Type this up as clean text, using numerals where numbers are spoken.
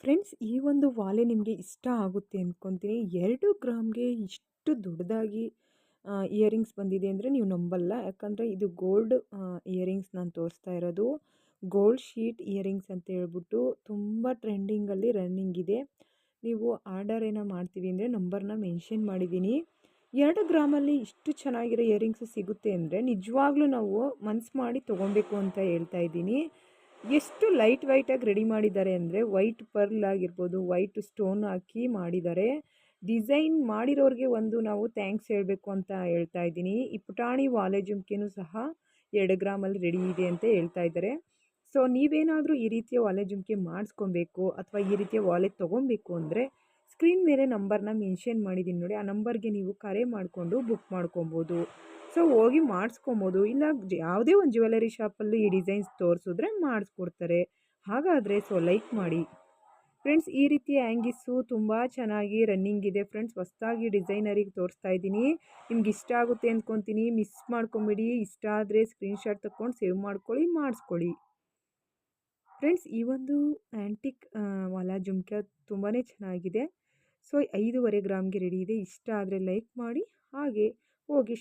Friends, ಈ ಒಂದು ವಾಲೆ ನಿಮಗೆ ಇಷ್ಟ ಆಗುತ್ತೆ ಅಂದ್ಕೊತೀನಿ. 2 ಗ್ರಾಮ್‌ಗೆ ಇಷ್ಟು ದೊಡ್ಡದಾಗಿ ಇಯರಿಂಗ್ಸ್ ಬಂದಿದೆ ಅಂದರೆ ನೀವು ನಂಬಲ್ಲ. ಯಾಕಂದರೆ ಇದು ಗೋಲ್ಡ್ ಇಯರಿಂಗ್ಸ್ ನಾನು ತೋರಿಸ್ತಾ ಇರೋದು. ಗೋಲ್ಡ್ ಶೀಟ್ ಇಯರಿಂಗ್ಸ್ ಅಂತ ಹೇಳ್ಬಿಟ್ಟು ತುಂಬ ಟ್ರೆಂಡಿಂಗಲ್ಲಿ ರನ್ನಿಂಗ್ ಇದೆ. ನೀವು ಆರ್ಡರ್ ಏನೋ ಮಾಡ್ತೀವಿ ಅಂದರೆ ನಂಬರ್ನ ಮೆನ್ಷನ್ ಮಾಡಿದ್ದೀನಿ. 2 ಗ್ರಾಮಲ್ಲಿ ಇಷ್ಟು ಚೆನ್ನಾಗಿರೋ ಇಯರಿಂಗ್ಸ್ ಸಿಗುತ್ತೆ ಅಂದರೆ ನಿಜವಾಗ್ಲೂ ನಾವು ಮನ್ಸು ಮಾಡಿ ತೊಗೊಬೇಕು ಅಂತ ಹೇಳ್ತಾ ಇದ್ದೀನಿ. ಎಷ್ಟು ಲೈಟ್ ವೈಟಾಗಿ ರೆಡಿ ಮಾಡಿದ್ದಾರೆ ಅಂದರೆ ವೈಟ್ ಪರ್ಲ್ ಆಗಿರ್ಬೋದು, ವೈಟ್ ಸ್ಟೋನ್ ಹಾಕಿ ಮಾಡಿದ್ದಾರೆ. ಡಿಸೈನ್ ಮಾಡಿರೋರಿಗೆ ಒಂದು ನಾವು ಥ್ಯಾಂಕ್ಸ್ ಹೇಳಬೇಕು ಅಂತ ಹೇಳ್ತಾ ಇದ್ದೀನಿ. ಈ ಪುಟಾಣಿ ವಾಲೆ ಜುಮ್ಕೆನೂ ಸಹ 2 ಗ್ರಾಮಲ್ಲಿ ರೆಡಿ ಇದೆ ಅಂತ ಹೇಳ್ತಾ ಇದ್ದಾರೆ. ಸೊ ನೀವೇನಾದರೂ ಈ ರೀತಿಯ ವಾಲೆ ಜುಮ್ಕೆ ಮಾಡಿಸ್ಕೊಬೇಕು ಅಥವಾ ಈ ರೀತಿಯ ವಾಲೆ ತೊಗೊಬೇಕು ಅಂದರೆ ಸ್ಕ್ರೀನ್ ಮೇಲೆ ನಂಬರ್ನ ಮೆನ್ಷನ್ ಮಾಡಿದ್ದೀನಿ ನೋಡಿ, ಆ ನಂಬರ್ಗೆ ನೀವು ಕರೆ ಮಾಡಿಕೊಂಡು ಬುಕ್ ಮಾಡ್ಕೊಬೋದು. ಸೊ ಹೋಗಿ ಮಾಡಿಸ್ಕೊಬೋದು. ಇಲ್ಲ ಯಾವುದೇ ಒಂದು ಜ್ಯುವೆಲರಿ ಶಾಪಲ್ಲಿ ಈ ಡಿಸೈನ್ಸ್ ತೋರಿಸಿದ್ರೆ ಮಾಡಿಸ್ಕೊಡ್ತಾರೆ. ಹಾಗಾದರೆ ಲೈಕ್ ಮಾಡಿ. ಫ್ರೆಂಡ್ಸ್, ಈ ರೀತಿ ಹ್ಯಾಂಗೀಸು ತುಂಬ ಚೆನ್ನಾಗಿ ರನ್ನಿಂಗ್ ಇದೆ ಫ್ರೆಂಡ್ಸ್. ಹೊಸದಾಗಿ ಡಿಸೈನರಿಗೆ ತೋರಿಸ್ತಾ ಇದ್ದೀನಿ. ನಿಮ್ಗೆ ಇಷ್ಟ ಆಗುತ್ತೆ ಅಂದ್ಕೊತೀನಿ. ಮಿಸ್ ಮಾಡ್ಕೊಂಬಿಡಿ. ಇಷ್ಟ ಆದರೆ ಸ್ಕ್ರೀನ್‌ಶಾಟ್ ತಕ್ಕೊಂಡು ಸೇವ್ ಮಾಡ್ಕೊಳ್ಳಿ, ಮಾಡಿಸ್ಕೊಳ್ಳಿ. ಫ್ರೆಂಡ್ಸ್, ಈ ಒಂದು ಆ್ಯಂಟಿಕ್ ವಾಲಾ ಜುಮ್ಕಾ ತುಂಬಾ ಚೆನ್ನಾಗಿದೆ. ಸೊ 5.5 ಗ್ರಾಮ್‌ಗೆ ರೆಡಿ ಇದೆ. ಇಷ್ಟ ಆದರೆ ಲೈಕ್ ಮಾಡಿ. ಹಾಗೆ ಹೋಗಿ